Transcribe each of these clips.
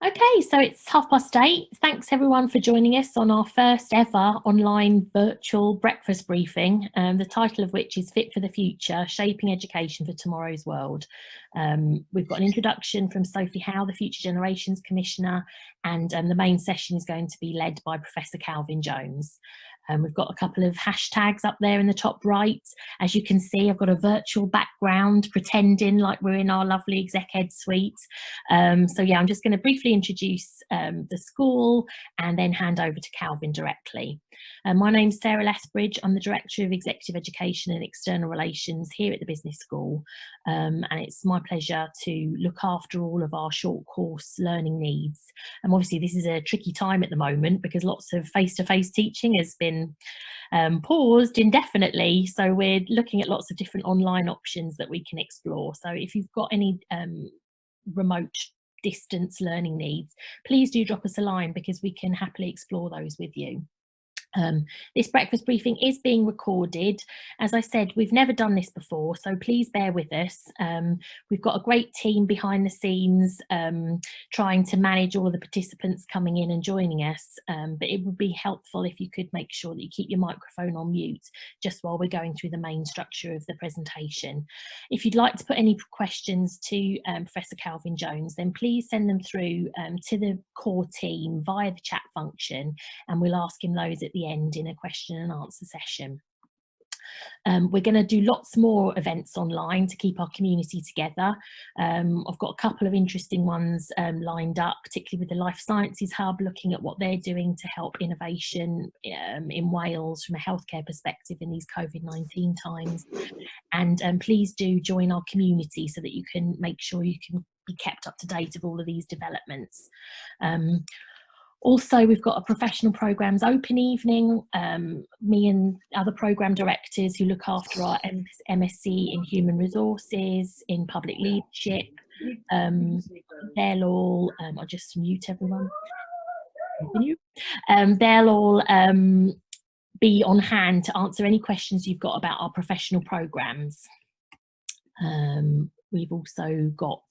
Okay, so it's 8:30. Thanks everyone for joining us on our first ever online virtual breakfast briefing, the title of which is Fit for the Future, Shaping Education for Tomorrow's World. We've got an introduction from Sophie Howe, the Future Generations Commissioner, and the main session is going to be led by Professor Calvin Jones. We've got a couple of hashtags up there in the top right. As you can see, I've got a virtual background pretending like we're in our lovely exec ed suite. So yeah, I'm just going to briefly introduce the school and then hand over to Calvin directly. My name's Sarah Lethbridge. I'm the Director of Executive Education and External Relations here at the Business School. And it's my pleasure to look after all of our short course learning needs. And obviously this is a tricky time at the moment because lots of face-to-face teaching has been paused indefinitely. So we're looking at lots of different online options that we can explore. So if you've got any remote distance learning needs, please do drop us a line because we can happily explore those with you. This breakfast briefing is being recorded. As I said, we've never done this before, so please bear with us. We've got a great team behind the scenes trying to manage all of the participants coming in and joining us, but it would be helpful if you could make sure that you keep your microphone on mute just while we're going through the main structure of the presentation. If you'd like to put any questions to Professor Calvin Jones, then please send them through to the core team via the chat function, and we'll ask him those at the end in a question and answer session. We're going to do lots more events online to keep our community together. I've got a couple of interesting ones lined up, particularly with the Life Sciences Hub, looking at what they're doing to help innovation in Wales from a healthcare perspective in these COVID-19 times. And please do join our community so that you can make sure you can be kept up to date of all of these developments. Also, we've got a professional programmes open evening. Me and other programme directors who look after our MSc in Human Resources, in Public Leadership, they'll all, I'll just mute everyone. They'll all be on hand to answer any questions you've got about our professional programmes. We've also got,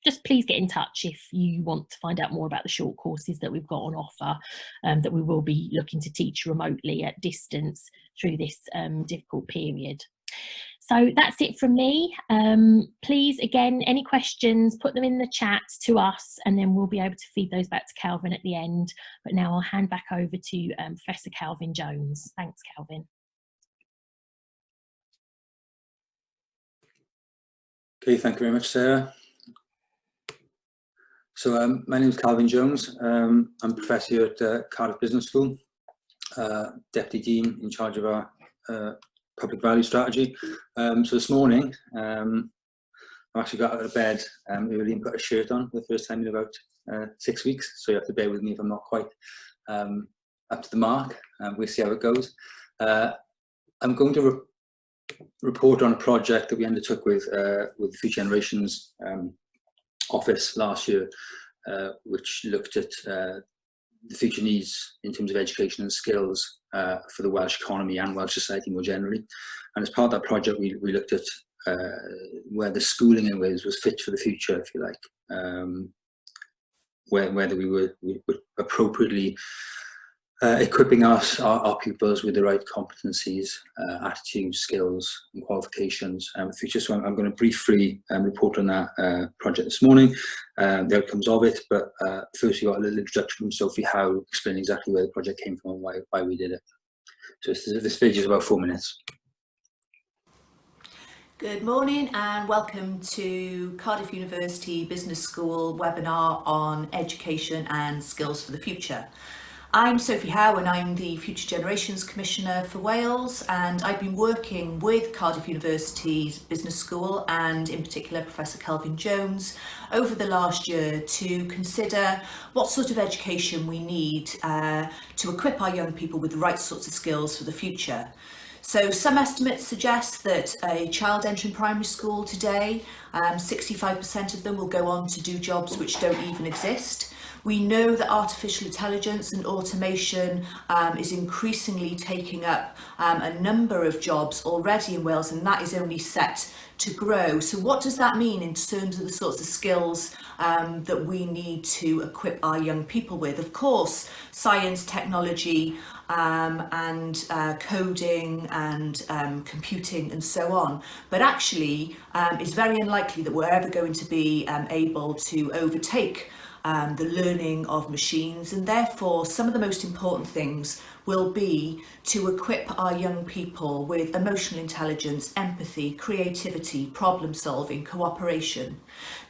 just please get in touch if you want to find out more about the short courses that we've got on offer, that we will be looking to teach remotely at distance through this difficult period. So that's it from me. Please, again, any questions, put them in the chat to us and then we'll be able to feed those back to Calvin at the end. But now I'll hand back over to Professor Calvin Jones. Thanks, Calvin. Okay, thank you very much, Sarah. So my name is Calvin Jones. I'm a professor here at Cardiff Business School, Deputy Dean in charge of our public value strategy. So this morning, I actually got out of bed early and put a shirt on for the first time in about 6 weeks. So you have to bear with me if I'm not quite up to the mark. We'll see how it goes. I'm going to report on a project that we undertook with the Future Generations office last year, which looked at the future needs in terms of education and skills for the Welsh economy and Welsh society more generally. And as part of that project, we looked at where the schooling in Wales was fit for the future, if you like, whether we were appropriately equipping our pupils with the right competencies, attitudes, skills and qualifications for the future. So I'm going to briefly report on that project this morning, the outcomes of it, but first we got a little introduction from Sophie Howe explaining exactly where the project came from and why we did it. So this video is about 4 minutes. Good morning and welcome to Cardiff University Business School webinar on education and skills for the future. I'm Sophie Howe and I'm the Future Generations Commissioner for Wales, and I've been working with Cardiff University's Business School and in particular Professor Calvin Jones over the last year to consider what sort of education we need to equip our young people with the right sorts of skills for the future. So some estimates suggest that a child entering primary school today, 65% of them will go on to do jobs which don't even exist, We know that artificial intelligence and automation is increasingly taking up a number of jobs already in Wales, and that is only set to grow. So what does that mean in terms of the sorts of skills that we need to equip our young people with? Of course, science, technology, and coding and computing and so on, but actually it's very unlikely that we're ever going to be able to overtake the learning of machines, and therefore some of the most important things will be to equip our young people with emotional intelligence, empathy, creativity, problem solving, cooperation.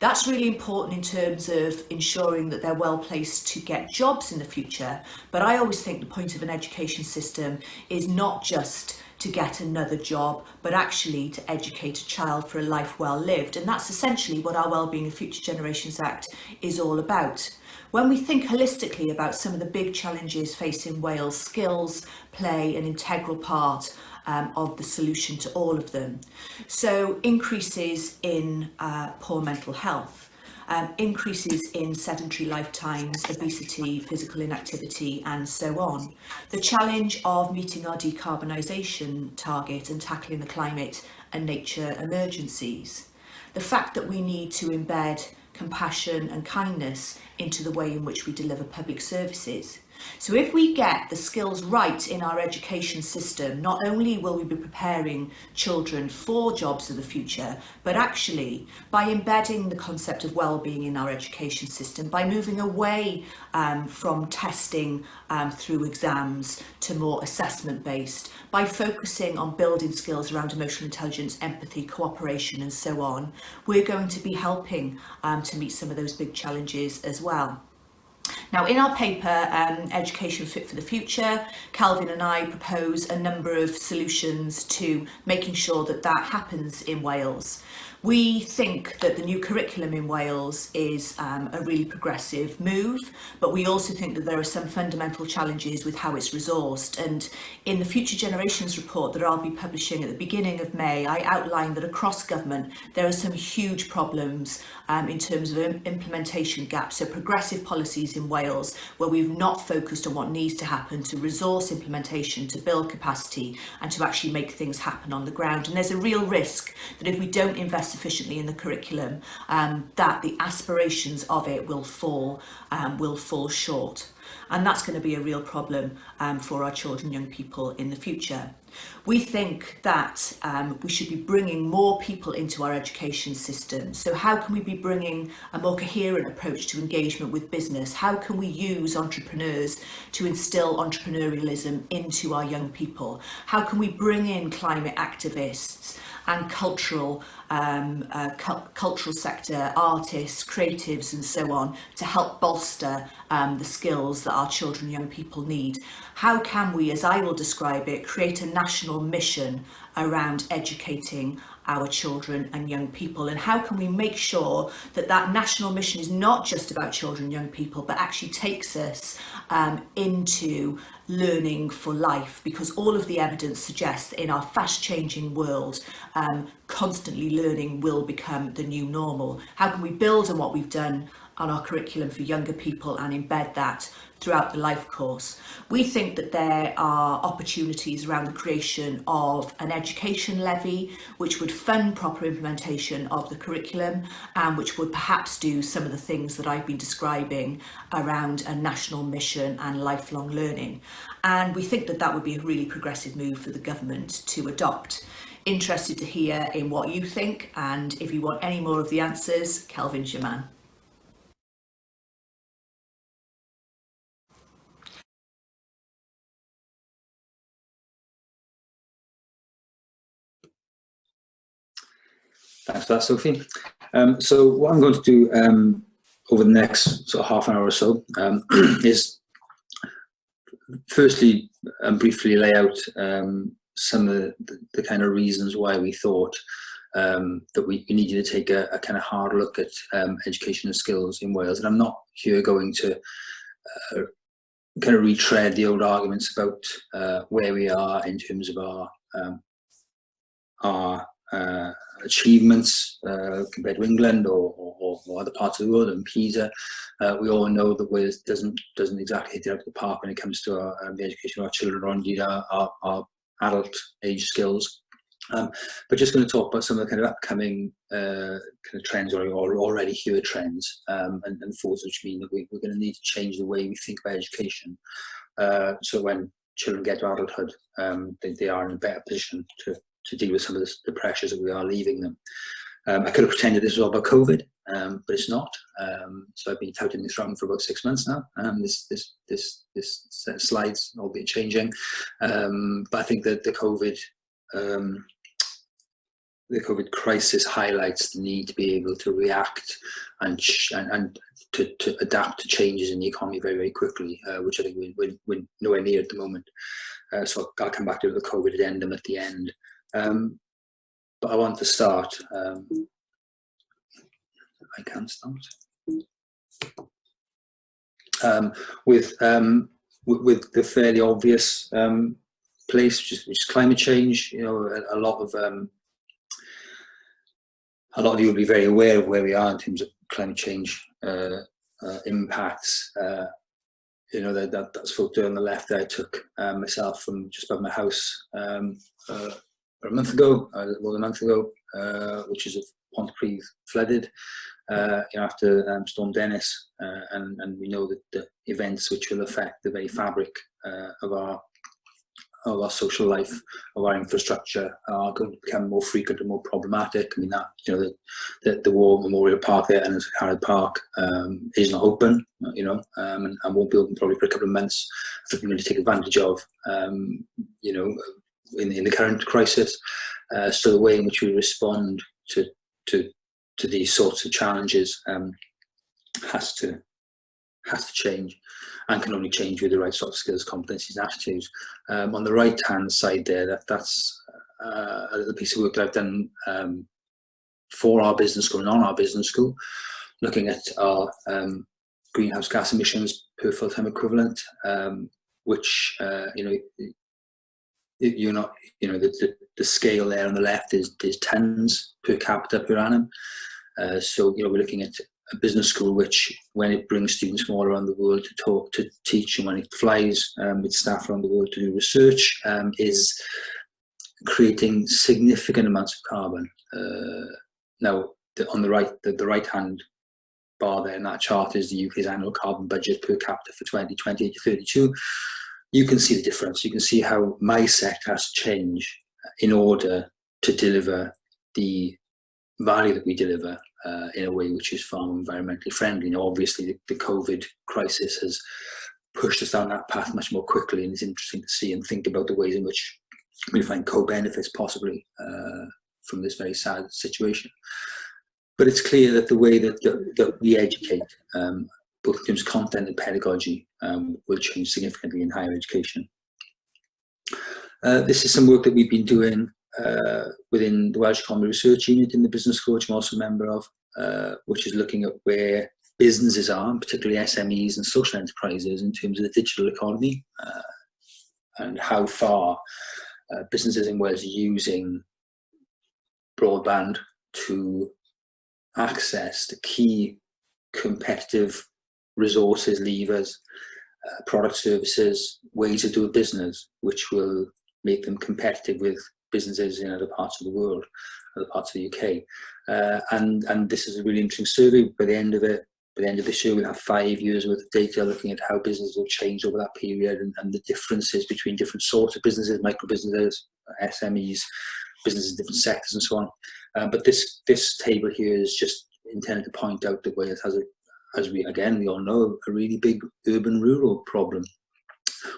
That's really important in terms of ensuring that they're well placed to get jobs in the future, but I always think the point of an education system is not just to get another job, but actually to educate a child for a life well lived. And that's essentially what our Wellbeing and Future Generations Act is all about. When we think holistically about some of the big challenges facing Wales, skills play an integral part of the solution to all of them. So increases in poor mental health, increases in sedentary lifetimes, obesity, physical inactivity, and so on. The challenge of meeting our decarbonisation target and tackling the climate and nature emergencies. The fact that we need to embed compassion and kindness into the way in which we deliver public services. So if we get the skills right in our education system, not only will we be preparing children for jobs of the future, but actually by embedding the concept of well-being in our education system, by moving away from testing through exams to more assessment-based, by focusing on building skills around emotional intelligence, empathy, cooperation, and so on, we're going to be helping to meet some of those big challenges as well. Now, in our paper, Education Fit for the Future, Calvin and I propose a number of solutions to making sure that that happens in Wales. We think that the new curriculum in Wales is a really progressive move, but we also think that there are some fundamental challenges with how it's resourced. And in the Future Generations report that I'll be publishing at the beginning of May, I outlined that across government there are some huge problems in terms of implementation gaps. So progressive policies in Wales where we've not focused on what needs to happen to resource implementation, to build capacity, and to actually make things happen on the ground. And there's a real risk that if we don't invest sufficiently in the curriculum, that the aspirations of it will fall short. And that's going to be a real problem for our children and young people in the future. We think that we should be bringing more people into our education system. So how can we be bringing a more coherent approach to engagement with business? How can we use entrepreneurs to instill entrepreneurialism into our young people? How can we bring in climate activists and cultural sector, artists, creatives and so on to help bolster the skills that our children and young people need? How can we, as I will describe it, create a national mission around educating our children and young people? And how can we make sure that that national mission is not just about children and young people, but actually takes us into learning for life? Because all of the evidence suggests that in our fast changing world, constantly learning will become the new normal. How can we build on what we've done on our curriculum for younger people and embed that throughout the life course? We think that there are opportunities around the creation of an education levy which would fund proper implementation of the curriculum and which would perhaps do some of the things that I've been describing around a national mission and lifelong learning. And we think that that would be a really progressive move for the government to adopt. Interested to hear in what you think, and if you want any more of the answers, Kelvin's your man. Thanks for that, Sophie. So what I'm going to do over the next sort of half an hour or so is firstly briefly lay out some of the kind of reasons why we thought that we needed to take a kind of hard look at education and skills in Wales. And I'm not here going to kind of retread the old arguments about where we are in terms of our achievements compared to England or or other parts of the world, and Pisa. We all know that Wales doesn't exactly hit it out of the park when it comes to the education of our children, or indeed our adult age skills. But just going to talk about some of the kind of upcoming kind of trends, or already here trends, and thoughts which mean that we're going to need to change the way we think about education. So when children get to adulthood, they are in a better position to deal with some of the pressures that we are leaving them. I could have pretended this was all about COVID, but it's not. So I've been touting this around for about 6 months now. This set of slides, albeit changing, but I think that the COVID crisis highlights the need to be able to react and to adapt to changes in the economy very, very quickly, which I think we're nowhere near at the moment. So I'll come back to the COVID addendum at the end. But I want to start. I can start with the fairly obvious place, which is climate change. You know, a lot of you will be very aware of where we are in terms of climate change impacts. You know, that's photo on the left there I took myself from just above my house a month ago, more than a month ago, which is Pontypridd flooded after Storm Dennis, and we know that the events which will affect the very fabric of our social life, of our infrastructure, are going to become more frequent and more problematic. I mean, that, you know, the War Memorial Park there and Cardiff Park is not open, you know, and won't be open probably for a couple of months for people to take advantage of, you know, in the current crisis. So the way in which we respond to these sorts of challenges has to change, and can only change with the right sort of skills, competencies, and attitudes. On the right hand side there, that's a little piece of work that I've done for our business school and on our business school, looking at our greenhouse gas emissions per full-time equivalent, which the scale there on the left is tons per capita per annum. So, you know, we're looking at a business school which, when it brings students from all around the world to talk, to teach, and when it flies with staff around the world to do research, is creating significant amounts of carbon. Now, on the right, the right-hand bar there in that chart is the UK's annual carbon budget per capita for 2020 to 32. You can see the difference. You can see how my sector has to change in order to deliver the value that we deliver in a way which is far more environmentally friendly. Now, obviously, the COVID crisis has pushed us down that path much more quickly, and it's interesting to see and think about the ways in which we find co-benefits possibly from this very sad situation. But it's clear that the way that we educate, both in terms of content and pedagogy, will change significantly in higher education. This is some work that we've been doing within the Welsh Economy Research Unit in the Business School, which I'm also a member of, which is looking at where businesses are, particularly SMEs and social enterprises, in terms of the digital economy, and how far businesses in Wales are using broadband to access the key competitive resources, levers, product, services, ways of doing business, which will make them competitive with businesses in other parts of the world, other parts of the UK. And this is a really interesting survey. By the end of this year, we'll have 5 years worth of data looking at how businesses will change over that period, and the differences between different sorts of businesses, micro businesses, SMEs, businesses in different sectors, and so on. But this table here is just intended to point out that Wales has, as we all know, a really big urban-rural problem.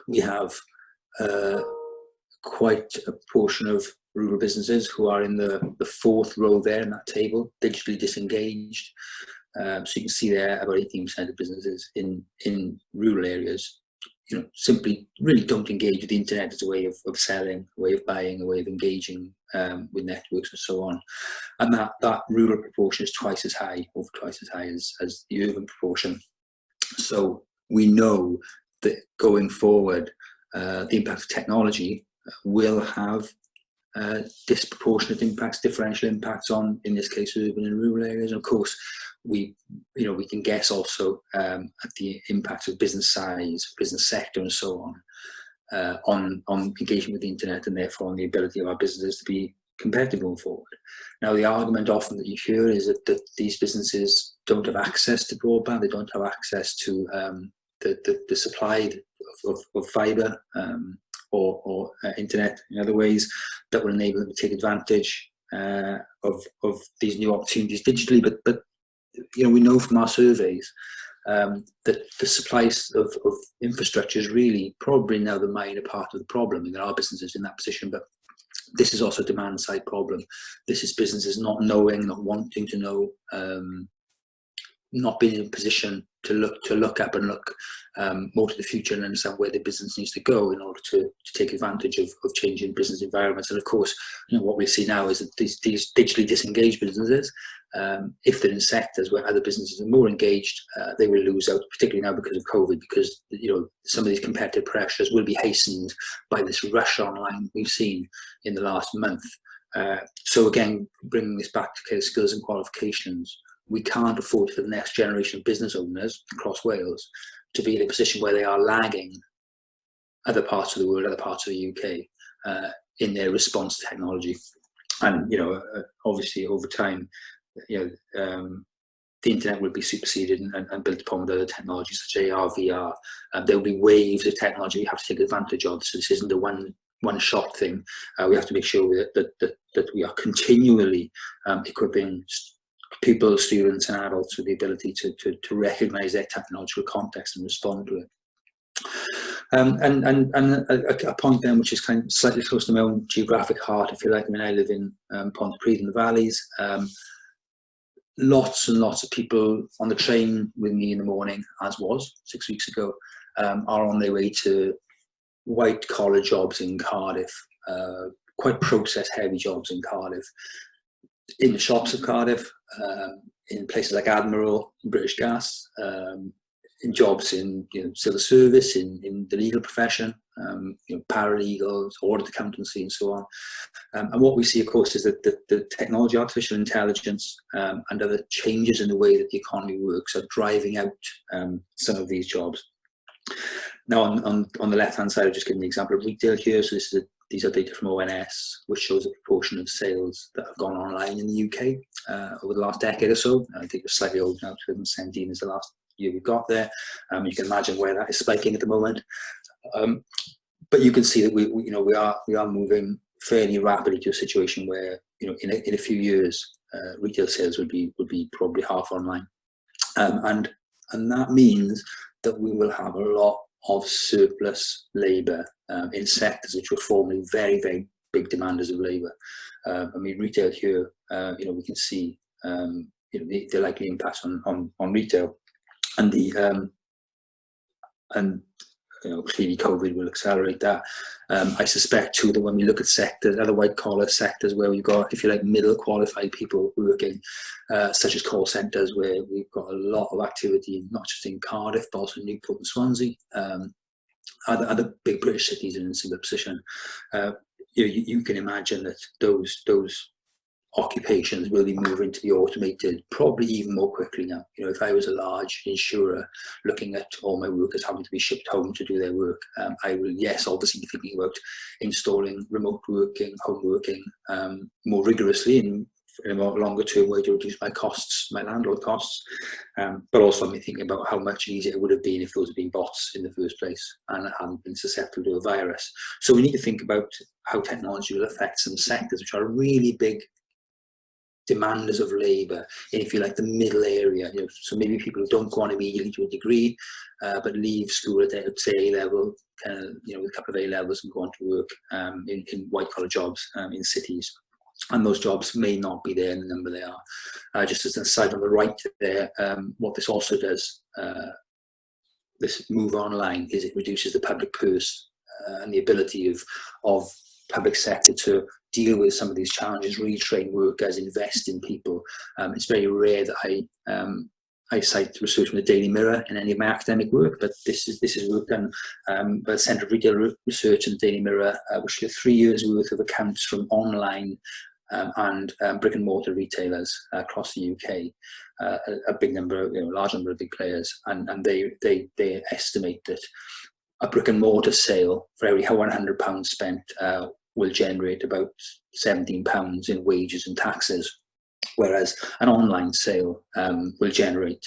We have quite a portion of rural businesses who are in the fourth row there in that table, digitally disengaged. So you can see there about 18% of businesses in rural areas, you know, simply really don't engage with the internet as a way of selling, a way of buying, a way of engaging with networks and so on. And that rural proportion is twice as high as the urban proportion. So we know that going forward, the impact of technology will have disproportionate impacts, differential impacts on, in this case, urban and rural areas. And of course, we can guess also at the impact of business size, business sector, and so on engagement with the internet, and therefore on the ability of our businesses to be competitive going forward. Now, the argument often that you hear is that these businesses don't have access to broadband, they don't have access to the supply of fibre or internet in other ways that will enable them to take advantage of these new opportunities digitally. But we know from our surveys that the supply of infrastructure is really probably now the minor part of the problem, and there are businesses in that position, but this is also a demand side problem. This is businesses not knowing, not wanting to know, not being in a position to look up and look more to the future and understand where the business needs to go in order to take advantage of changing business environments. And of course, what we see now is that these digitally disengaged businesses, if they're in sectors where other businesses are more engaged, they will lose out, particularly now because of COVID, because some of these competitive pressures will be hastened by this rush online we've seen in the last month. So again, bringing this back to skills and qualifications, we can't afford for the next generation of business owners across Wales to be in a position where they are lagging other parts of the world, other parts of the UK in their response to technology. And obviously over time, the internet will be superseded and built upon with other technologies such as AR, VR. There will be waves of technology you have to take advantage of. So this isn't a one-shot thing. We have to make sure that we are continually equipping people, students and adults with the ability to recognise their technological context and respond to it. And a point then which is kind of slightly close to my own geographic heart, if you like. I mean, I live in Pontypridd in the Valleys. Lots and lots of people on the train with me in the morning, as was 6 weeks ago, are on their way to white collar jobs in Cardiff, quite process heavy jobs in Cardiff, in the shops of Cardiff, in places like Admiral, British Gas, in jobs in civil service, in the legal profession, paralegals, audit accountancy, and so on. And what we see, of course, is that the technology, artificial intelligence, and other changes in the way that the economy works are driving out some of these jobs. Now, on the left-hand side, I've just given the example of retail here. So these are data from ONS, which shows a proportion of sales that have gone online in the UK over the last decade or so. I think it's slightly old now, 2017 is the last year we've got there. You can imagine where that is spiking at the moment. But you can see that we are moving fairly rapidly to a situation where in a few years retail sales would be probably half online, and that means that we will have a lot of surplus labour in sectors which were formerly very, very big demanders of labour. I mean, retail here, we can see the likely impact on retail, and clearly COVID will accelerate that. I suspect too that when we look at sectors, other white collar sectors where we've got, if you like, middle qualified people working, such as call centres, where we've got a lot of activity, not just in Cardiff, but also Newport and Swansea. Other big British cities are in a similar position. You can imagine that those occupations will be moving to be automated probably even more quickly now. If I was a large insurer looking at all my workers having to be shipped home to do their work, I will, yes, obviously be thinking about installing remote working, home working more rigorously and in a more longer term way to reduce my costs, my landlord costs, but also I'm thinking about how much easier it would have been if those had been bots in the first place and it hadn't been susceptible to a virus. So we need to think about how technology will affect some sectors which are really big demanders of labour, if you like, the middle area. So maybe people who don't go on immediately to a degree, but leave school at say A level, with a couple of A levels and go on to work in white collar jobs in cities. And those jobs may not be there in the number they are. Just as an aside on the right there, what this also does, this move online, is it reduces the public purse and the ability of public sector to deal with some of these challenges, retrain workers, invest in people. It's very rare that I cite research from the Daily Mirror in any of my academic work, but this is work done by the Centre of Retail Research and the Daily Mirror, which are 3 years worth of accounts from online and brick and mortar retailers across the UK. A big number, large number of big players, and they estimate that a brick and mortar sale for every £100 spent will generate about £17 in wages and taxes, whereas an online sale will generate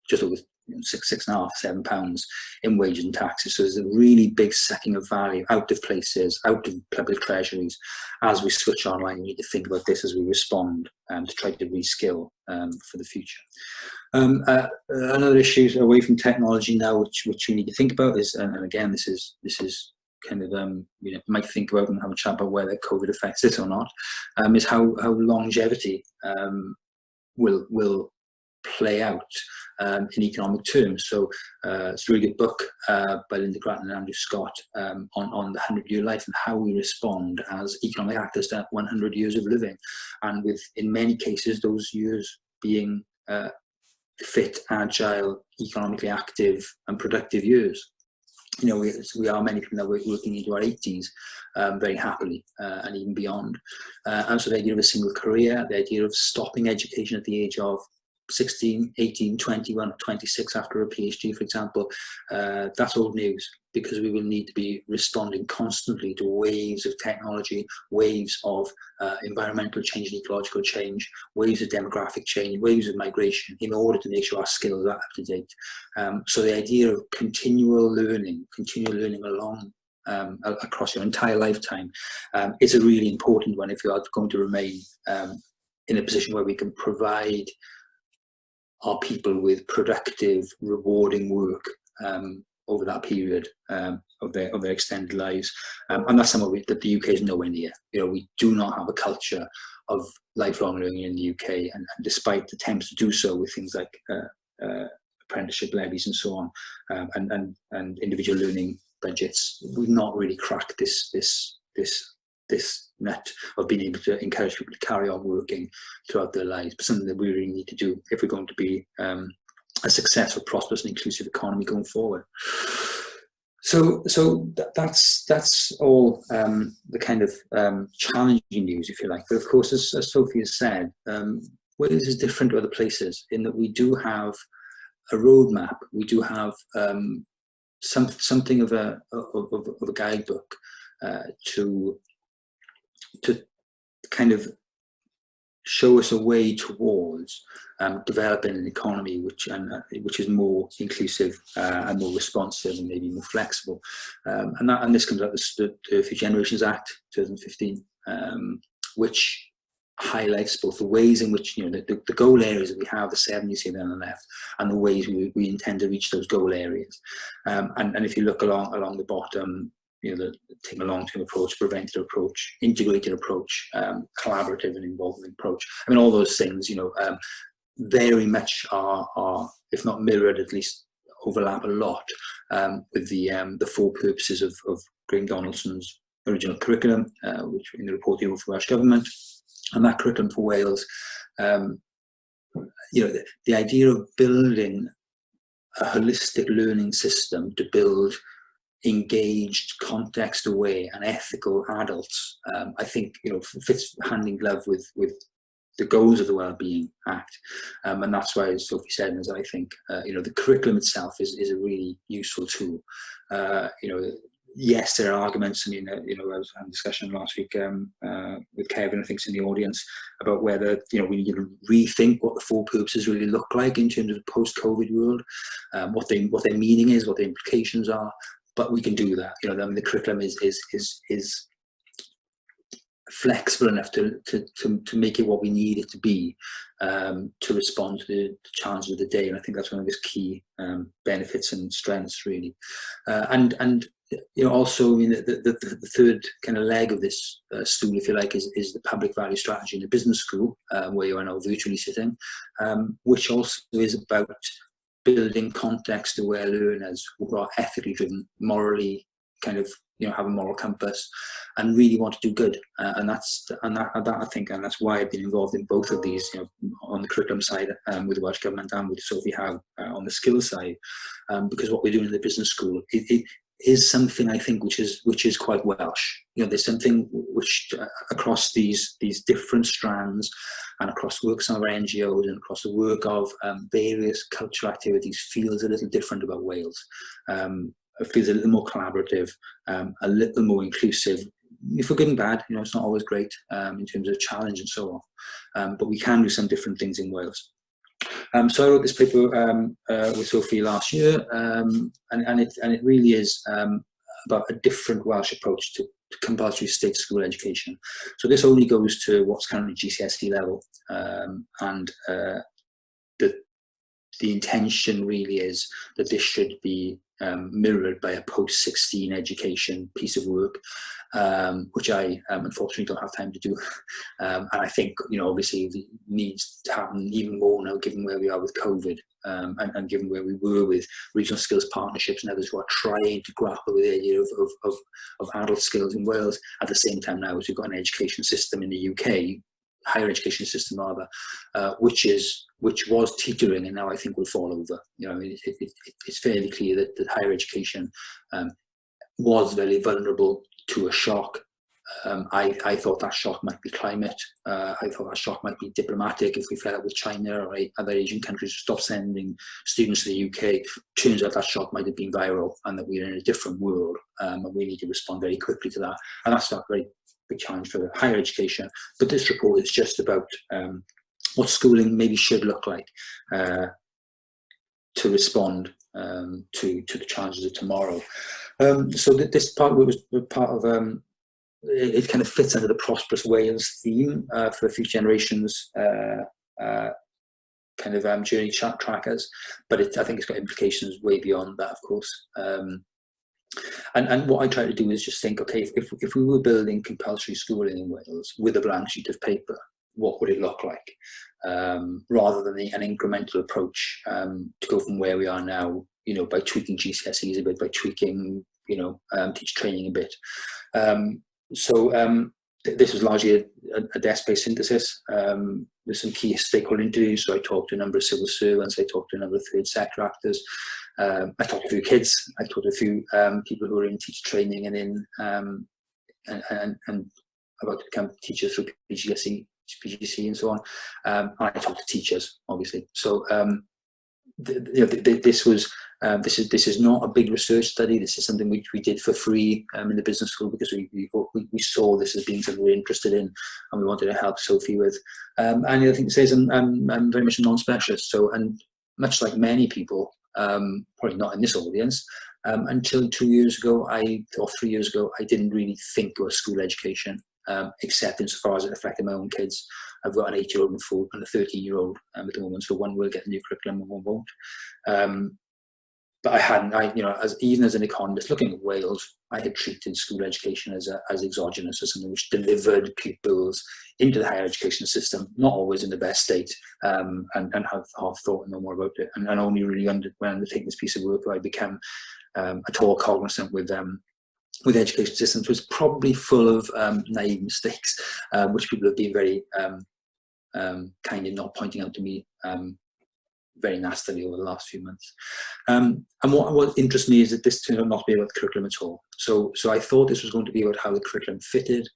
just over £6.5, £7 in wages and taxes. So there's a really big sucking of value out of places, out of public treasuries. As we switch online, we need to think about this as we respond to try to reskill for the future. Another issue away from technology now, which we need to think about is, and again, this is kind of might think about and have a chat about whether COVID affects it or not, is how longevity will play out in economic terms. So it's a really good book by Linda Grattan and Andrew Scott on the 100-year life and how we respond as economic actors to 100 years of living, and with, in many cases, those years being fit, agile, economically active and productive years. We are many people that we're working into our 80s very happily and even beyond. And so the idea of a single career, the idea of stopping education at the age of 16, 18, 21, 26 after a PhD, for example, that's old news, because we will need to be responding constantly to waves of technology, waves of environmental change and ecological change, waves of demographic change, waves of migration, in order to make sure our skills are up to date. So the idea of continual learning along across your entire lifetime is a really important one if you are going to remain in a position where we can provide our people with productive, rewarding work over that period of their extended lives. And that's something that the UK is nowhere near. We do not have a culture of lifelong learning in the UK, and despite attempts to do so with things like apprenticeship levies and so on, and individual learning budgets, we've not really cracked this nut of being able to encourage people to carry on working throughout their lives, but something that we really need to do if we're going to be a successful, prosperous and inclusive economy going forward. So that's all the kind of challenging news, if you like. But of course, as Sophie has said, Wales is different to other places in that we do have a roadmap, we do have something of a guidebook to kind of show us a way towards developing an economy which is more inclusive and more responsive and maybe more flexible. And this comes out of the Future Generations Act 2015, which highlights both the ways in which the goal areas that we have, the 7 you see there on the left, and the ways we intend to reach those goal areas. And if you look along the bottom, taking a long-term approach, preventative approach, integrated approach, collaborative and involving approach. I mean, all those things, very much are, if not mirrored, at least overlap a lot with the 4 purposes of Graham Donaldson's original curriculum, which in the report for Welsh Government, and that curriculum for Wales. The idea of building a holistic learning system to build engaged, context-aware and ethical adults, I think fits hand in glove with the goals of the Wellbeing Act, and that's why, as Sophie said, as I think the curriculum itself is a really useful tool. Yes, there are arguments. I mean, I was having a discussion last week with Kevin, I think, in the audience, about whether we need to rethink what the 4 purposes really look like in terms of the post-COVID world, what their meaning is, what their implications are. But we can do that. I mean, the curriculum is flexible enough to make it what we need it to be, to respond to the challenges of the day. And I think that's one of its key benefits and strengths, really. And also, the third kind of leg of this stool, if you like, is the public value strategy in the business school, where you are now virtually sitting, which also is about building context-aware learners who are ethically driven, morally kind of have a moral compass, and really want to do good. And that I think, and that's why I've been involved in both of these, on on the curriculum side with the Welsh Government and with Sophie Howe on the skills side, because what we're doing in the business school, it is something I think which is quite Welsh. You know, there's something which across these different strands and across the works of our NGOs and across the work of various cultural activities feels a little different about Wales. It feels a little more collaborative, a little more inclusive. For good and bad, you know, it's not always great in terms of challenge and so on, but we can do some different things in Wales. So I wrote this paper with Sophie last year, and it really is about a different Welsh approach to compulsory state school education. So this only goes to what's currently GCSE level, and the intention really is that this should be mirrored by a post-16 education piece of work, which I unfortunately don't have time to do. And I think, you know, obviously it needs to happen even more now, given where we are with COVID, and given where we were with regional skills partnerships and others who are trying to grapple with the idea of adult skills in Wales at the same time now as we've got an education system in the UK, higher education system rather, which was teetering and now I think will fall over. You know, it's fairly clear that higher education was very vulnerable to a shock. I thought that shock might be climate. I thought that shock might be diplomatic if we fell out with China or other Asian countries who stopped sending students to the UK. Turns out that shock might have been viral and that we're in a different world, and we need to respond very quickly to that. And that's a very big challenge for higher education. But this report is just about what schooling maybe should look like to respond to the challenges of tomorrow. So this part was part of it kind of fits under the Prosperous Wales theme for future generations kind of journey trackers, but I think it's got implications way beyond that, of course. And what I try to do is just think, okay, if we were building compulsory schooling in Wales with a blank sheet of paper, what would it look like? Rather than an incremental approach to go from where we are now, you know, by tweaking GCSEs a bit, by tweaking, you know, teacher training a bit. This was largely a desk-based synthesis. There's some key stakeholder interviews, so I talked to a number of civil servants, I talked to a number of third sector actors, I talked to a few kids, I talked to a few people who are in teacher training and in and about to become teachers through PGCE and so on. And I talked to teachers, obviously. So this is not a big research study. This is something which we did for free in the business school because we saw this as being something we're interested in and we wanted to help Sophie with. And the other thing to say is I'm very much a non-specialist. So, and much like many people, probably not in this audience, until 2 years ago, or 3 years ago, I didn't really think of school education, except insofar as it affected my own kids. I've got an 8-year-old and a 13-year-old at the moment, so one will get the new curriculum and one won't. But I hadn't, even as an economist looking at Wales, I had treated school education as exogenous, as something which delivered pupils into the higher education system, not always in the best state, and have half thought and know more about it. And only really when undertaking this piece of work, I became at all cognizant with education systems, was probably full of naive mistakes, which people have been very kind in not pointing out to me very nastily over the last few months. And what interests me is that this turned out not to be about the curriculum at all. So I thought this was going to be about how the curriculum fitted,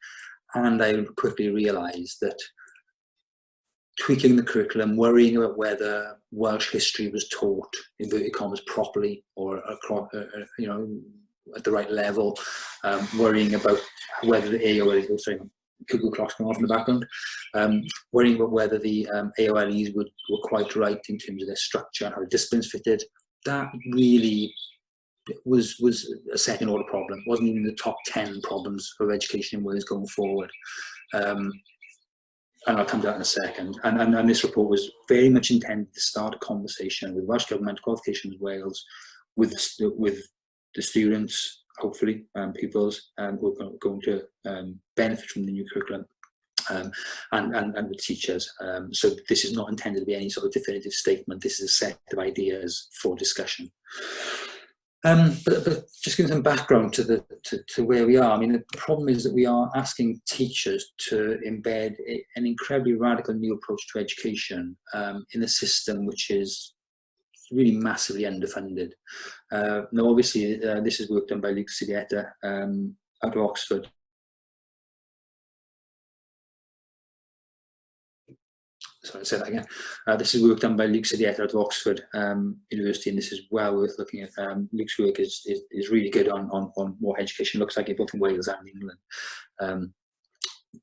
and I quickly realised that tweaking the curriculum, worrying about whether Welsh history was taught, inverted commas, properly or across, at the right level, worrying about whether the AOLEs, sorry, cuckoo clocks going off in the background, worrying about whether the AOLEs were quite right in terms of their structure and how the disciplines fitted. That really was a second order problem. It wasn't even the top 10 problems of education in Wales going forward. And I'll come to that in a second. And this report was very much intended to start a conversation with Welsh Government, Qualifications Wales, with the students, hopefully, pupils, who are going to benefit from the new curriculum, and the teachers. So this is not intended to be any sort of definitive statement. This is a set of ideas for discussion. But just giving some background to where we are. I mean, the problem is that we are asking teachers to embed an incredibly radical new approach to education in a system which is really massively underfunded. Now, obviously, this is work done by Luke Sidieta out of Oxford. Sorry, say that again. This is work done by Luke Sidieta out of Oxford University, and this is well worth looking at. Luke's work is really good on what education looks like both in Wales and England.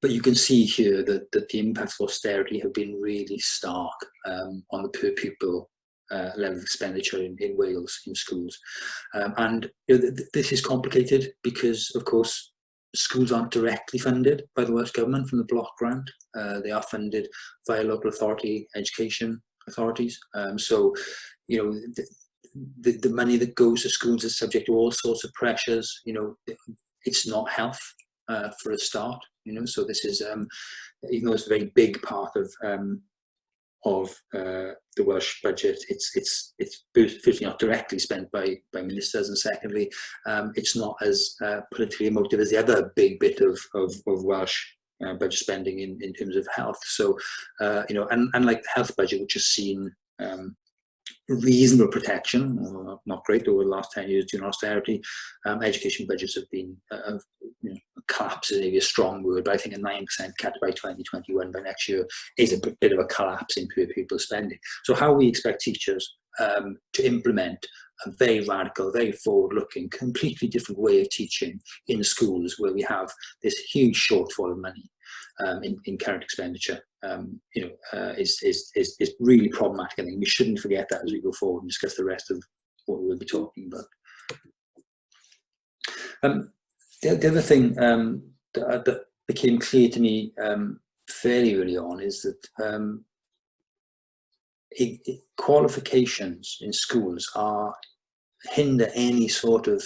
But you can see here that the impacts of austerity have been really stark on the per pupil level of expenditure in Wales in schools. And this is complicated because, of course, schools aren't directly funded by the Welsh Government from the block grant. They are funded via local authority, education authorities. So, you know, the money that goes to schools is subject to all sorts of pressures. You know, it's not health for a start. You know, so this is, even though it's a very big part of the Welsh budget, it's firstly not directly spent by ministers, and secondly, it's not as politically emotive as the other big bit of Welsh budget spending in terms of health. So, you know, and like the health budget, which has seen reasonable protection, not great, over the last 10 years during austerity, education budgets have been, you know, collapse is maybe a strong word, but I think a 9% cut by 2021 by next year is a bit of a collapse in per pupil spending. So how we expect teachers to implement a very radical, very forward-looking, completely different way of teaching in schools where we have this huge shortfall of money in current expenditure, you know, is really problematic. I think we shouldn't forget that as we go forward and discuss the rest of what we'll be talking about. The other thing that became clear to me fairly early on is that qualifications in schools hinder any sort of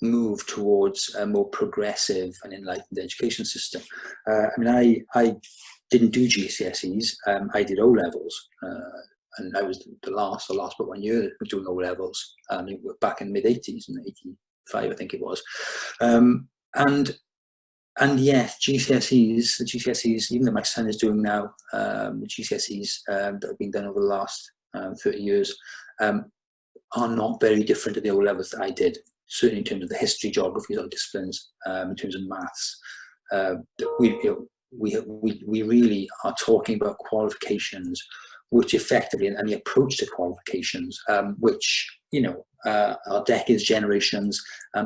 move towards a more progressive and enlightened education system. I mean, I didn't do GCSEs, I did O-levels, and I was the last but 1 year doing O-levels, back in the mid-80s, in 85 I think it was. And yes, the GCSEs, even that my son is doing now, the GCSEs that have been done over the last 30 years, are not very different to the O-levels that I did, certainly in terms of the history, geography, other disciplines, in terms of maths. We really are talking about qualifications which effectively, and the approach to qualifications, which, you know, are decades, generations,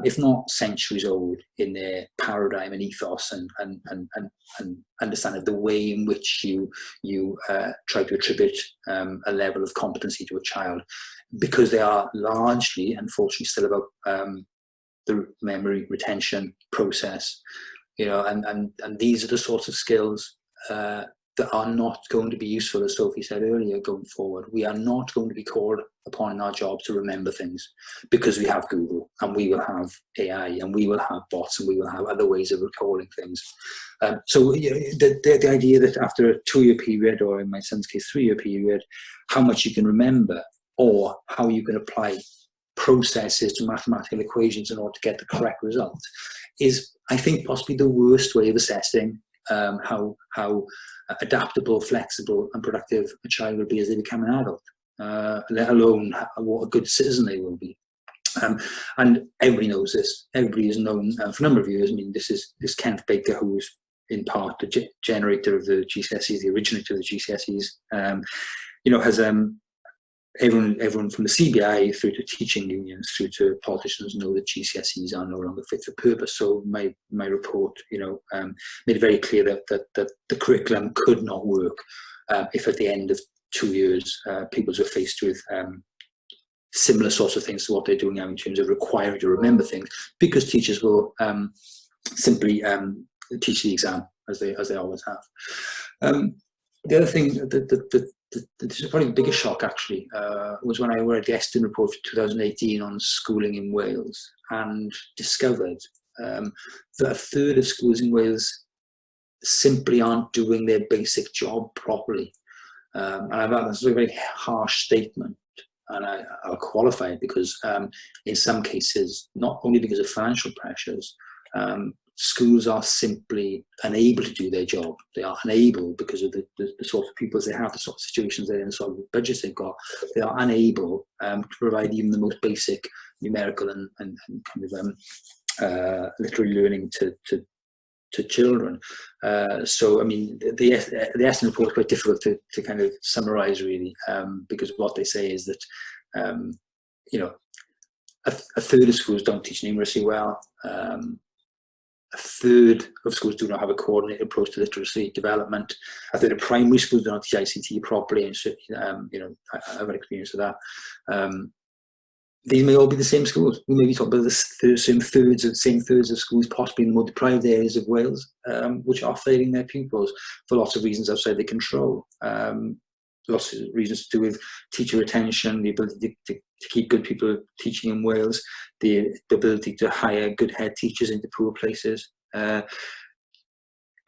if not centuries old in their paradigm and ethos and understand of the way in which you try to attribute a level of competency to a child, because they are largely, unfortunately, still about the memory retention process, you know, and these are the sorts of skills that are not going to be useful, as Sophie said earlier, going forward. We are not going to be called upon in our jobs to remember things, because we have Google, and we will have AI, and we will have bots, and we will have other ways of recalling things. So, you know, the idea that after a 2-year period, or in my son's case 3-year period, how much you can remember, or how you can apply processes to mathematical equations in order to get the correct result, is, I think, possibly the worst way of assessing how adaptable, flexible and productive a child will be as they become an adult, let alone what a good citizen they will be. And everybody knows this. Everybody has known for a number of years. I mean, this is Kenneth Baker, who is in part the generator of the GCSEs, the originator of the GCSEs. You know, has everyone from the CBI through to teaching unions, through to politicians, know that GCSEs are no longer fit for purpose. So my report, you know, made it very clear that the curriculum could not work if at the end of 2 years pupils were faced with similar sorts of things to what they're doing now in terms of requiring to remember things, because teachers will simply teach the exam as they always have. The other thing this is probably the biggest shock, actually, was when I read the Eston report for 2018 on schooling in Wales, and discovered that a third of schools in Wales simply aren't doing their basic job properly. And I thought that's a very harsh statement. and I'll qualify it because in some cases, not only because of financial pressures, schools are simply unable to do their job. They are unable because of the sort of pupils they have, the sort of situations they're in, the sort of budgets they've got. They are unable to provide even the most basic numerical and kind of literary learning to children. So, I mean, the Eston report is quite difficult to kind of summarise, really, because what they say is that, you know, a third of schools don't teach numeracy well. A third of schools do not have a coordinated approach to literacy development. A third of primary schools do not teach ICT properly, and you know, I have an experience of that. These may all be the same schools. We may be talking about the same thirds of schools, possibly in the more deprived areas of Wales, which are failing their pupils for lots of reasons outside their control. Lots of reasons to do with teacher retention, the ability to keep good people teaching in Wales, the ability to hire good head teachers into poor places. And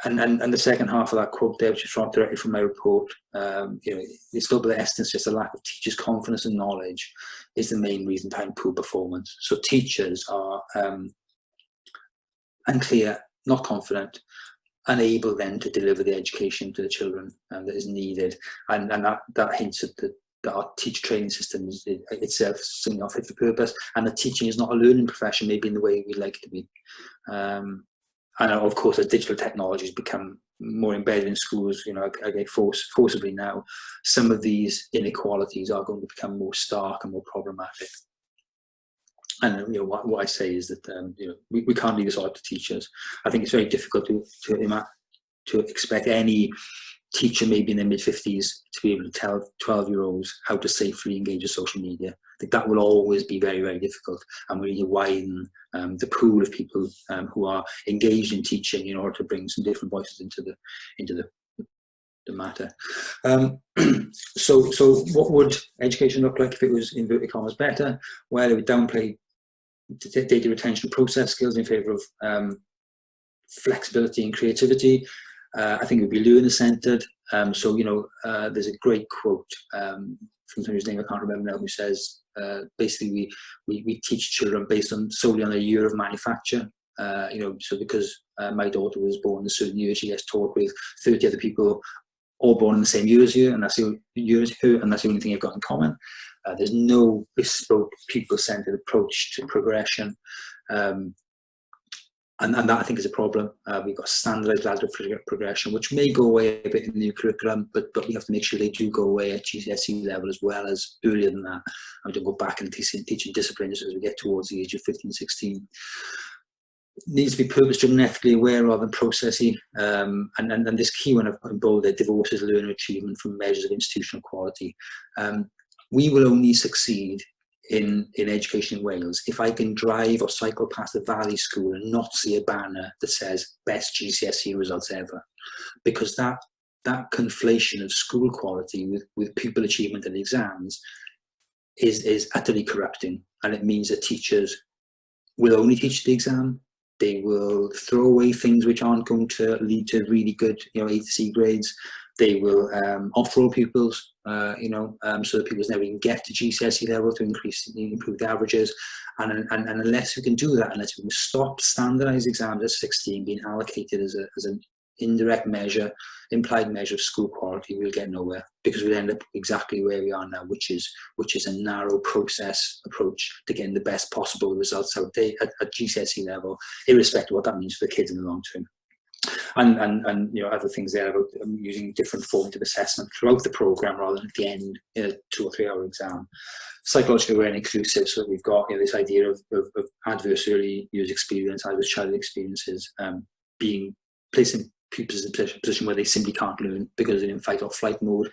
the second half of that quote there, which is directly from my report, you know, it's still the essence, just a lack of teachers' confidence and knowledge is the main reason behind poor performance. So teachers are unclear, not confident, unable then to deliver the education to the children that is needed, and that hints at that our teacher training system is itself simply not fit for purpose, and that teaching is not a learning profession, maybe in the way we'd like it to be. And of course, as digital technologies become more embedded in schools, you know, again, forcibly now, some of these inequalities are going to become more stark and more problematic. And you know, what I say is that you know, we can't leave this all to teachers. I think it's very difficult to expect any teacher, maybe in their mid-50s, to be able to tell 12-year-olds how to safely engage with social media. I think that will always be very, very difficult, and we need to widen the pool of people who are engaged in teaching in order to bring some different voices into the matter. So what would education look like if it was, in inverted commas, better? Well, it would downplay data retention and process skills in favour of flexibility and creativity. I think it would be learner-centred. So, you know, there's a great quote from somebody whose name I can't remember now, who says, basically, we teach children based solely on a year of manufacture. You know, so because my daughter was born in a certain year, she gets taught with 30 other people all born in the same year as her, and that's the only thing you've got in common. There's no bespoke, people-centred approach to progression. And that, I think, is a problem. We've got standardised ladder progression, which may go away a bit in the new curriculum, but we have to make sure they do go away at GCSE level as well as earlier than that. And we don't go back and teaching disciplines as we get towards the age of 15, 16. It needs to be purpose-driven, ethically aware rather than processy. And this key one I've put in bold there, divorces learner achievement from measures of institutional quality. We will only succeed in education in Wales if I can drive or cycle past the Valley School and not see a banner that says best GCSE results ever, because that conflation of school quality with pupil achievement and exams is utterly corrupting, and it means that teachers will only teach the exam. They will throw away things which aren't going to lead to really good, you know, A to C grades. They will off-roll pupils, you know, so that pupils never even get to GCSE level to improve the averages. And unless we can do that, unless we can stop standardised exams at 16 being allocated as an indirect measure, implied measure of school quality, we'll get nowhere, because we'll end up exactly where we are now, which is a narrow process approach to getting the best possible results out there at GCSE level, irrespective of what that means for the kids in the long term. And you know, other things there about using different formative assessment throughout the programme rather than at the end in a 2 or 3 hour exam. Psychologically aware and inclusive, so we've got, you know, this idea of adverse early years experience, adverse childhood experiences, being placing pupils in a position where they simply can't learn because they're in fight or flight mode.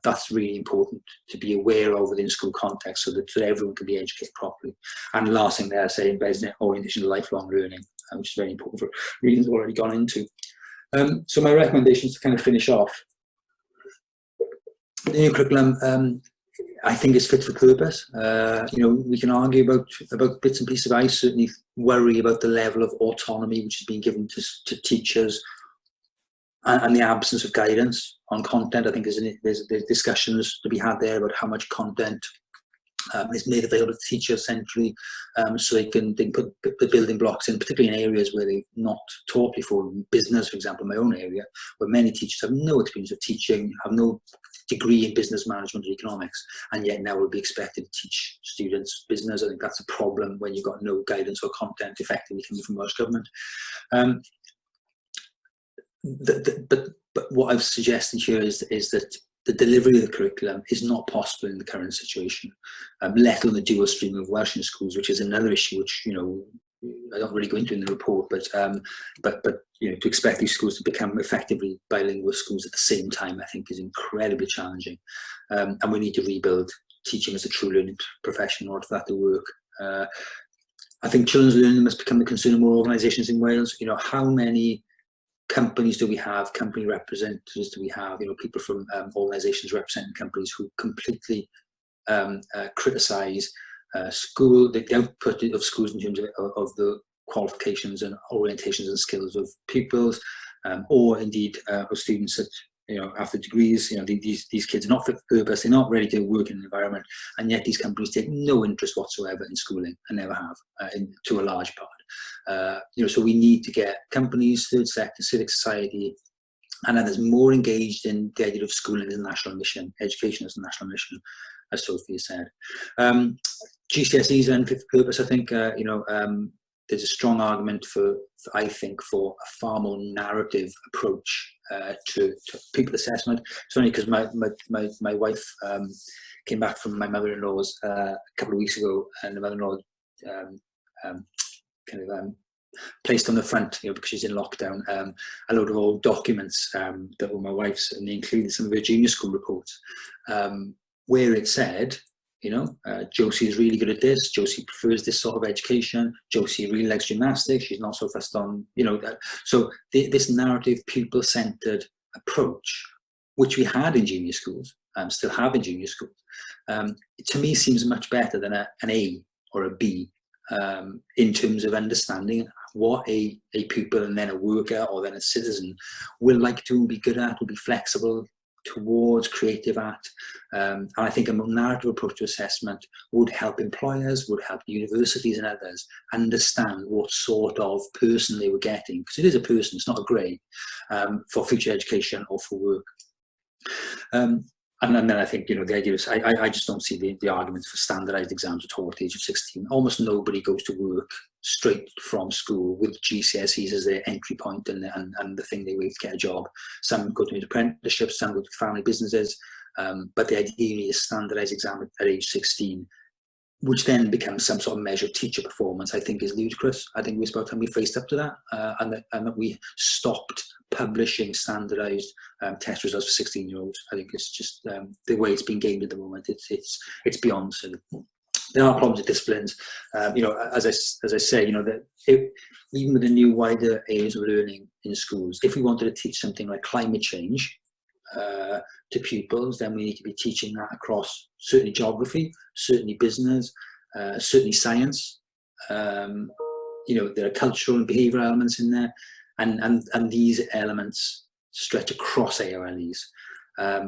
That's really important to be aware of within school context, so that everyone can be educated properly. And the last thing there, I say, embedding orientation to lifelong learning, which is very important for reasons already gone into. So my recommendations to kind of finish off. The new curriculum, I think, is fit for purpose. You know, we can argue about bits and pieces. I certainly worry about the level of autonomy which is being given to teachers, and the absence of guidance on content. I think there's discussions to be had there about how much content It's made available to teachers centrally, so they can put the building blocks in, particularly in areas where they've not taught before. Business, for example, my own area, where many teachers have no experience of teaching, have no degree in business management or economics, and yet now will be expected to teach students business. I think that's a problem when you've got no guidance or content effectively coming from Welsh Government. But what I've suggested here is that the delivery of the curriculum is not possible in the current situation, let alone the dual stream of Welsh in schools, which is another issue which, you know, I don't really go into in the report, but you know, to expect these schools to become effectively bilingual schools at the same time, I think is incredibly challenging. And we need to rebuild teaching as a true learning profession in order for that to work. I think children's learning must become the concern of more organisations in Wales. You know, how many companies do we have, company representatives do we have, you know, people from organisations representing companies who completely criticise the output of schools in terms of the qualifications and orientations and skills of pupils, or indeed of students that, you know, after degrees, you know, these kids are not fit for purpose, they're not ready to work in an environment, and yet these companies take no interest whatsoever in schooling and never have, to a large part. You know, so we need to get companies, third sector, civic society, and others more engaged in the idea of schooling as a national mission, education as a national mission, as Sophie said. GCSEs are unfit for purpose. I think, you know, there's a strong argument I think, for a far more narrative approach to people assessment. It's only because my wife came back from my mother-in-law's a couple of weeks ago, and the mother-in-law placed on the front, you know, because she's in lockdown, a load of old documents that were my wife's, and they included some of her junior school reports, where it said, you know, Josie is really good at this, Josie prefers this sort of education, Josie really likes gymnastics, she's not so fussed on, you know, that. So this narrative, pupil-centred approach, which we had in junior schools, still have in junior schools, to me seems much better than an A or a B, in terms of understanding what a pupil and then a worker or then a citizen will like to be good at, will be flexible towards, creative at. And I think a more narrative approach to assessment would help employers, would help universities and others understand what sort of person they were getting, because it is a person, it's not a grade, for future education or for work. And then I think, you know, the idea is, I just don't see the arguments for standardised exams at all at the age of 16. Almost nobody goes to work straight from school with GCSEs as their entry point and the thing they wait to get a job. Some go to apprenticeships, some go to family businesses, but the idea you need a standardised exam at age 16, which then becomes some sort of measure of teacher performance, I think is ludicrous. I think it's about time we faced up to that, and that we stopped publishing standardised test results for 16-year-olds. I think it's just the way it's being gamed at the moment. It's beyond silly. There are problems with disciplines. You know, as I say, you know, that even with the new wider areas of learning in schools, if we wanted to teach something like climate change to pupils, then we need to be teaching that across certainly geography, certainly business, certainly science. You know, there are cultural and behavioural elements in there, and these elements stretch across AOLEs.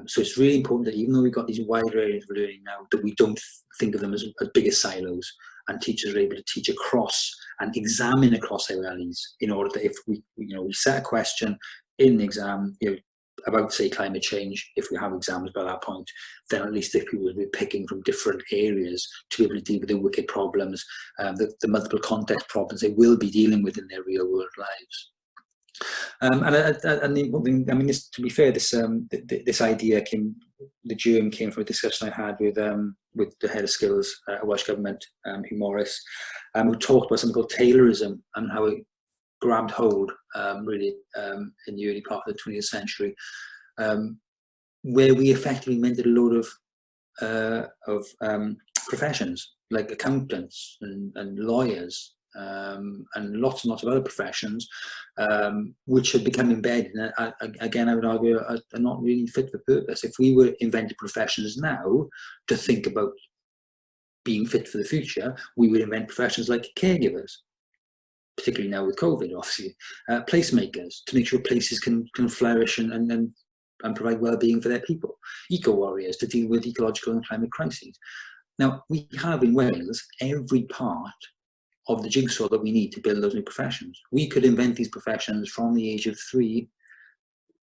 So it's really important that even though we've got these wider areas of learning now, that we don't think of them as big as silos, and teachers are able to teach across and examine across AOLEs, in order that if we set a question in the exam, you know, about, say, climate change, if we have exams by that point, then at least if people will be picking from different areas to be able to deal with the wicked problems, the multiple context problems they will be dealing with in their real world lives. And the one thing, I mean, to be fair, this idea the germ came from a discussion I had with the head of skills at Welsh Government, Hugh Morris, who talked about something called Taylorism and how it grabbed hold really in the early part of the 20th century, where we effectively invented a load of professions like accountants and lawyers, and lots and lots of other professions, which have become embedded. And again, I would argue are not really fit for purpose. If we were inventing professions now to think about being fit for the future, we would invent professions like caregivers, particularly now with COVID, obviously, placemakers, to make sure places can flourish and provide well-being for their people, eco-warriors to deal with ecological and climate crises. Now, we have in Wales every part of the jigsaw that we need to build those new professions. We could invent these professions from the age of 3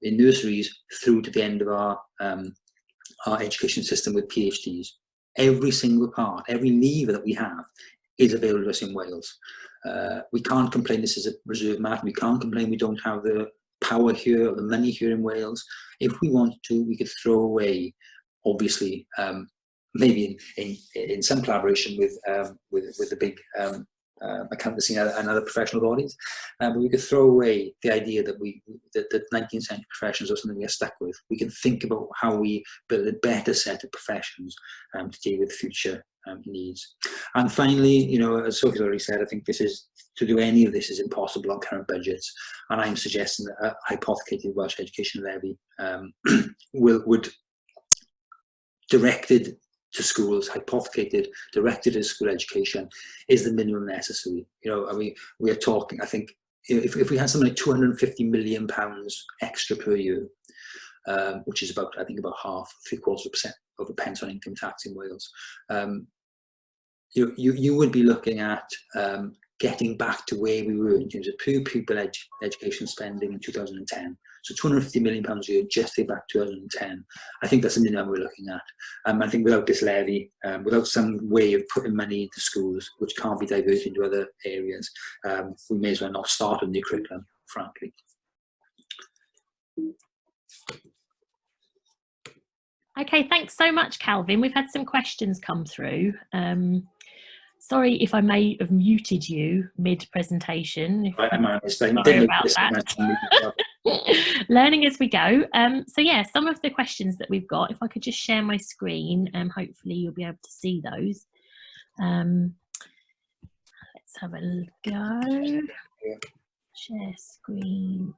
in nurseries through to the end of our education system with PhDs. Every single part, every lever that we have is available to us in Wales. We can't complain this is a reserve market. We can't complain we don't have the power here or the money here in Wales. If we wanted to, we could throw away, obviously, maybe in some collaboration with the big accountancy and other professional bodies, but we could throw away the idea that the 19th century professions are something we are stuck with. We can think about how we build a better set of professions to deal with future needs. And finally, you know, as Sophie's already said, I think to do any of this is impossible on current budgets, and I'm suggesting that a hypothecated Welsh education levy would directed to schools, hypothecated, directed at school education, is the minimum necessary. You know, I mean, we are talking, I think, if we had something like £250 million extra per year, which is about, I think, about half, 3/4% of a pence on income tax in Wales, you would be looking at getting back to where we were in terms of per pupil education spending in 2010. So £250 million a year just to get back to 2010. I think that's the minimum we're looking at. I think without this levy, without some way of putting money into schools, which can't be diverted into other areas, we may as well not start a new curriculum, frankly. Okay, thanks so much, Calvin. We've had some questions come through. Sorry if I may have muted you mid-presentation. Sorry about that. Learning as we go. So yeah, some of the questions that we've got, if I could just share my screen, hopefully you'll be able to see those. Let's have a go. Share screen.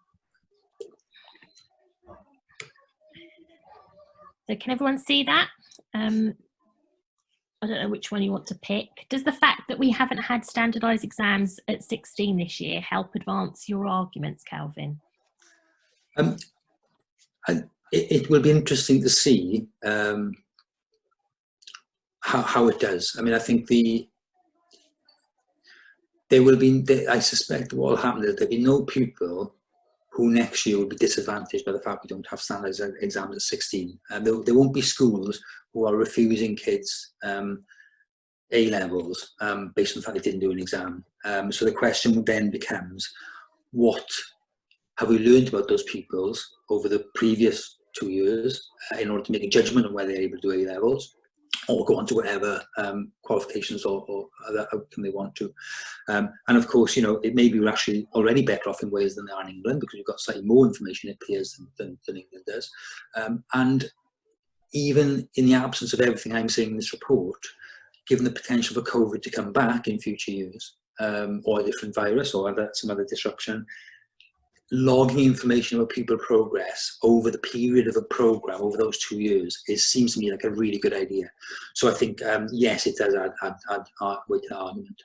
So can everyone see that? I don't know which one you want to pick. Does the fact that we haven't had standardised exams at 16 this year help advance your arguments, Calvin? It will be interesting to see how it does. I mean, I think there will be, I suspect what will happen is there'll be no pupil who next year will be disadvantaged by the fact we don't have standardised exams at 16. There won't be schools who are refusing kids A-levels based on the fact they didn't do an exam. So the question then becomes, what have we learned about those pupils over the previous 2 years in order to make a judgment on whether they're able to do A-levels or go on to whatever qualifications or other outcome they want to. And of course, you know, it maybe we're actually already better off in Wales than they are in England because we've got slightly more information, it appears, than England does. And even in the absence of everything I'm saying in this report, given the potential for COVID to come back in future years, or a different virus or some other disruption, logging information about pupil progress over the period of a programme over those 2 years seems to me like a really good idea. So I think, yes, it does add weight to the argument.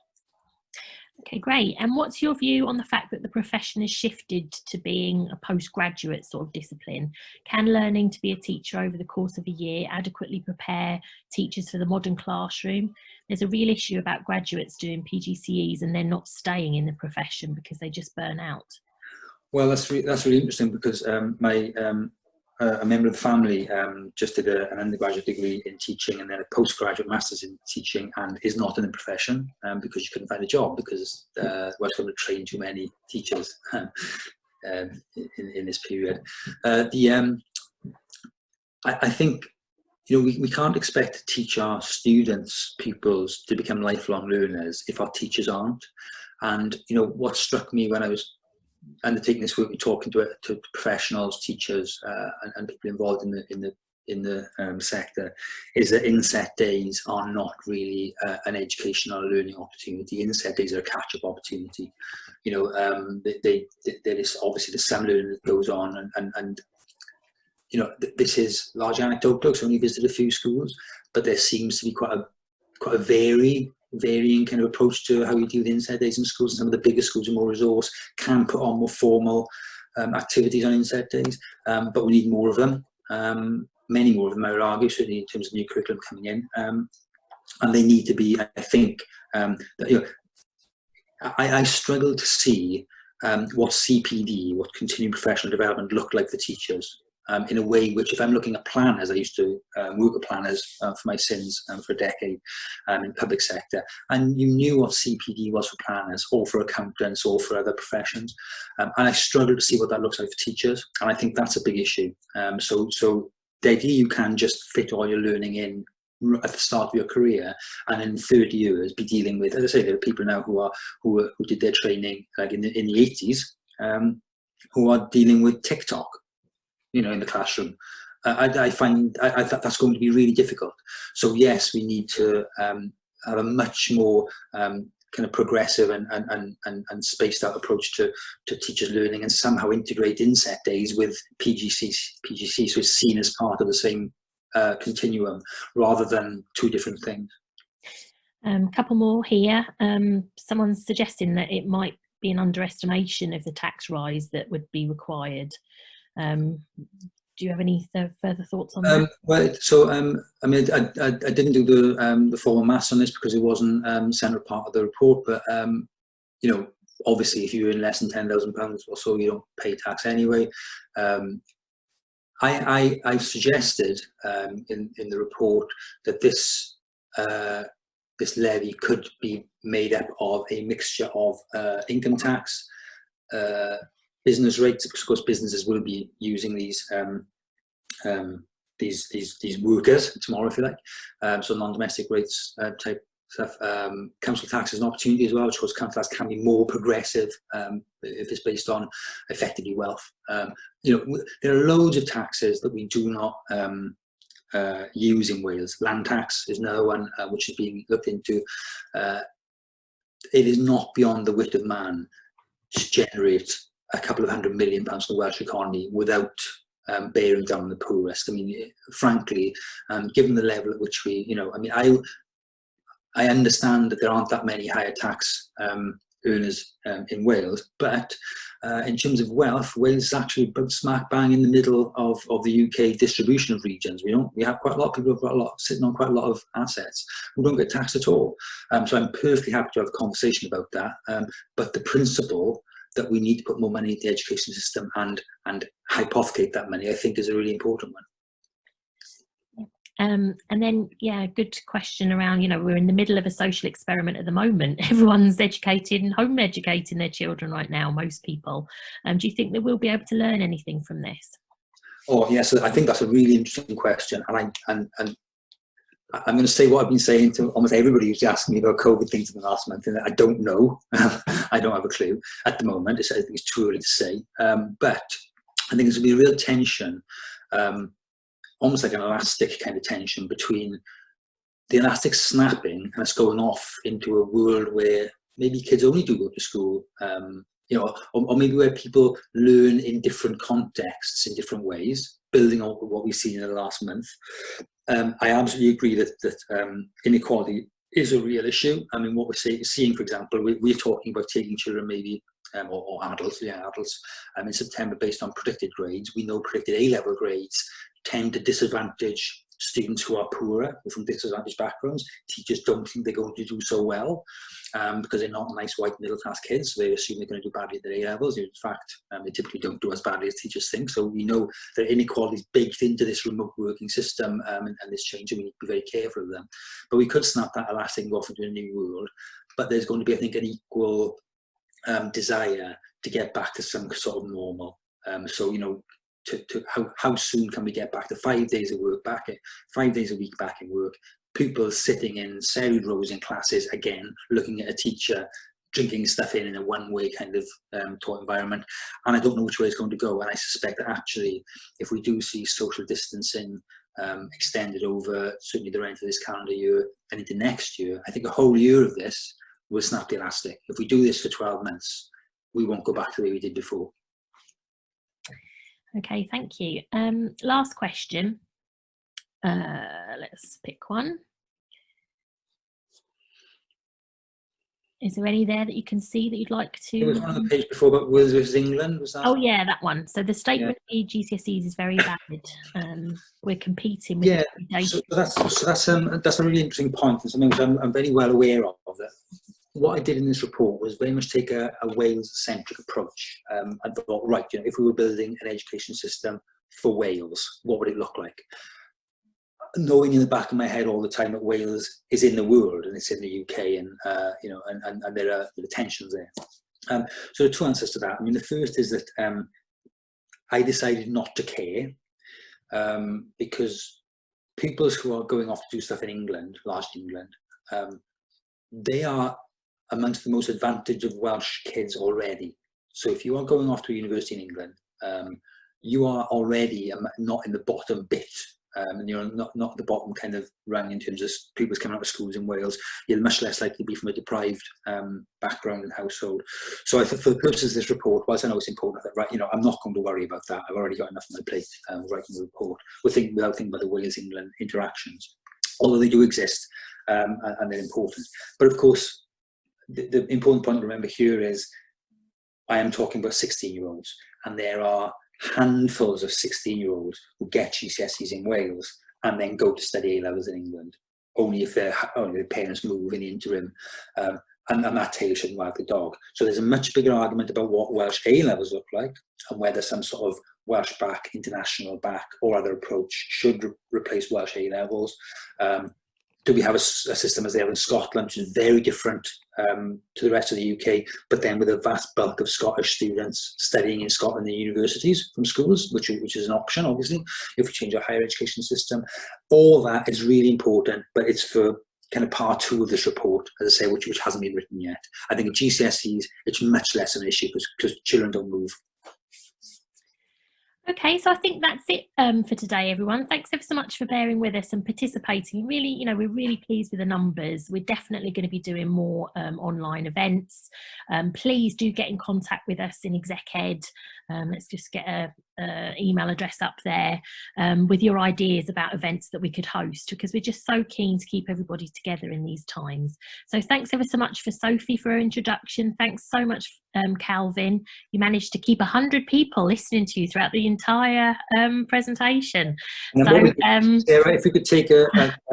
Okay, great. And what's your view on the fact that the profession has shifted to being a postgraduate sort of discipline? Can learning to be a teacher over the course of a year adequately prepare teachers for the modern classroom? There's a real issue about graduates doing PGCEs and then not staying in the profession because they just burn out. Well, that's really interesting because a member of the family just did an undergraduate degree in teaching and then a postgraduate master's in teaching and is not in the profession because she couldn't find a job because Welsh Government trained too many teachers in this period. I think, you know, we can't expect to teach our students, pupils, to become lifelong learners if our teachers aren't. And, you know, what struck me when I was undertaking this work and talking to professionals, teachers, and people involved in the sector, is that inset days are not really an educational learning opportunity. Inset days are a catch-up opportunity. You know, there is obviously some learning that goes on, and you know, this is largely anecdotal. So I only visited a few schools, but there seems to be quite a varying kind of approach to how you deal with inset days in schools. And some of the bigger schools with more resource can put on more formal activities on inset days, but we need more of them, many more of them, I would argue, certainly in terms of new curriculum coming in. and they need to be, I think, I struggle to see what CPD, what continuing professional development, looked like for teachers. In a way which, if I'm looking at planners, I used to work with planners for my sins for a decade in public sector, and you knew what CPD was for planners, or for accountants, or for other professions, and I struggle to see what that looks like for teachers, and I think that's a big issue. So the idea you can just fit all your learning in at the start of your career, and in 30 years be dealing with, as I say, there are people now who did their training like in the 80s, who are dealing with TikTok, in the classroom. I find that's going to be really difficult. So yes, we need to have a much more kind of progressive and spaced out approach to teachers learning, and somehow integrate Inset days with PGC, so it's seen as part of the same continuum rather than two different things. Couple more here. Someone's suggesting that it might be an underestimation of the tax rise that would be required. Do you have any further thoughts on that? Well, so I mean, I didn't do the formal maths on this because it wasn't central part of the report. But obviously, if you earn less than £10,000 or so, you don't pay tax anyway. I've suggested in the report that this levy could be made up of a mixture of income tax, business rates, because of course businesses will be using these workers tomorrow, if you like. So non-domestic rates type stuff. Council tax is an opportunity as well, which of course council tax can be more progressive if it's based on effectively wealth. There are loads of taxes that we do not use in Wales. Land tax is another one which is being looked into. It is not beyond the wit of man to generate a couple of £100 million for the Welsh economy without bearing down the poorest. I mean, frankly, given the level at which we, I understand that there aren't that many higher tax earners in Wales, but in terms of wealth, Wales is actually smack bang in the middle of the UK distribution of regions. We have quite a lot of people who've got sitting on quite a lot of assets who don't get taxed at all. So I'm perfectly happy to have a conversation about that. But the principle that we need to put more money into the education system and hypothecate that money, I think, is a really important one. And then, yeah, good question around, we're in the middle of a social experiment at the moment. Everyone's educated and home educating their children right now, most people. Do you think that we'll be able to learn anything from this? Oh, yes, I think that's a really interesting question. And I'm going to say what I've been saying to almost everybody who's asking me about COVID things in the last month, and I don't know. I don't have a clue at the moment. I think it's too early to say. But I think there's going to be a real tension, almost like an elastic kind of tension between the elastic snapping and us going off into a world where maybe kids only do go to school, or maybe where people learn in different contexts in different ways, building on what we've seen in the last month. I absolutely agree that inequality is a real issue. I mean, what we're seeing, for example, we're talking about taking children maybe, or adults, in September based on predicted grades. We know predicted A-level grades tend to disadvantage students who are poorer, from disadvantaged backgrounds. Teachers don't think they're going to do so well because they're not nice white middle class kids, so they assume they're going to do badly at their A-levels. In fact, they typically don't do as badly as teachers think. So we know that inequality is baked into this remote working system and this change, and we need to be very careful of them. But we could snap that elastic and go off into a new world. But there's going to be, I think, an equal desire to get back to some sort of normal. How soon can we get back to 5 days of work, 5 days a week back in work, pupils sitting in serried rows in classes, again, looking at a teacher, drinking stuff in a one-way kind of taught environment. And I don't know which way it's going to go. And I suspect that actually, if we do see social distancing extended over certainly the end of this calendar year and into next year, I think a whole year of this will snap the elastic. If we do this for 12 months, we won't go back to the way we did before. Okay, thank you. Last question. Let's pick one. Is there any there that you can see that you'd like to? There was one on the page before about Wales versus England, was that? Oh yeah, that one. So the statement of GCSEs is very valid. We're competing with Yeah, so that's a really interesting point, and something which I'm very well aware of. That what I did in this report was very much take a Wales-centric approach. I thought, right, you know, if we were building an education system for Wales, what would it look like? Knowing in the back of my head all the time that Wales is in the world and it's in the UK, and you know, and there are tensions there. So the two answers to that. I mean, the first is that I decided not to care because pupils who are going off to do stuff in England, largely England, they are amongst the most advantaged of Welsh kids already. So if you are going off to a university in England, you are already not in the bottom bit. And you're not at the bottom kind of rung in terms of pupils coming out of schools in Wales. You're much less likely to be from a deprived background and household. So I think for the purposes of this report, whilst I know it's important, that, right, you know, I'm not going to worry about that. I've already got enough on my plate writing the report. Without thinking about the Wales-England interactions, although they do exist and they're important. But of course, the important point to remember here is I am talking about 16-year-olds, and there are handfuls of 16-year-olds who get GCSEs in Wales and then go to study A-levels in England, only if their parents move in the interim, and that tail shouldn't wag the dog. So there's a much bigger argument about what Welsh A-levels look like and whether some sort of Welsh back, international back, or other approach should replace Welsh A-levels. Do we have a system as they have in Scotland, which is very different to the rest of the UK, but then with a vast bulk of Scottish students studying in Scotland in universities from schools, which is an option, obviously, if we change our higher education system. All that is really important, but it's for kind of part two of this report, as I say, which hasn't been written yet. I think at GCSEs, it's much less of an issue because children don't move. Okay, so I think that's it for today, everyone. Thanks ever so much for bearing with us and participating. Really, you know, we're really pleased with the numbers. We're definitely going to be doing more online events. Please do get in contact with us in Exec Ed. Let's just get a email address up there with your ideas about events that we could host, because we're just so keen to keep everybody together in these times. So thanks ever so much for Sophie for her introduction. Thanks so much, Calvin. You managed to keep 100 people listening to you throughout the entire presentation. And so Sarah, if we could take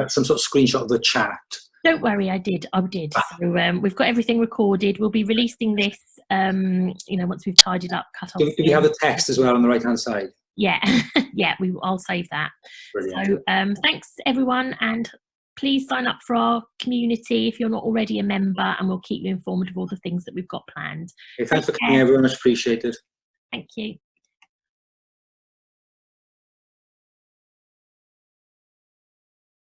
some sort of screenshot of the chat. Don't worry, I did. So we've got everything recorded. We'll be releasing this you know, once we've tidied up, cut off. Do we have the text as well on the right hand side? Yeah. Yeah, I'll save that. Brilliant. So thanks everyone, and please sign up for our community if you're not already a member, and we'll keep you informed of all the things that we've got planned. Okay, thanks for coming, everyone. Much appreciated. Thank you.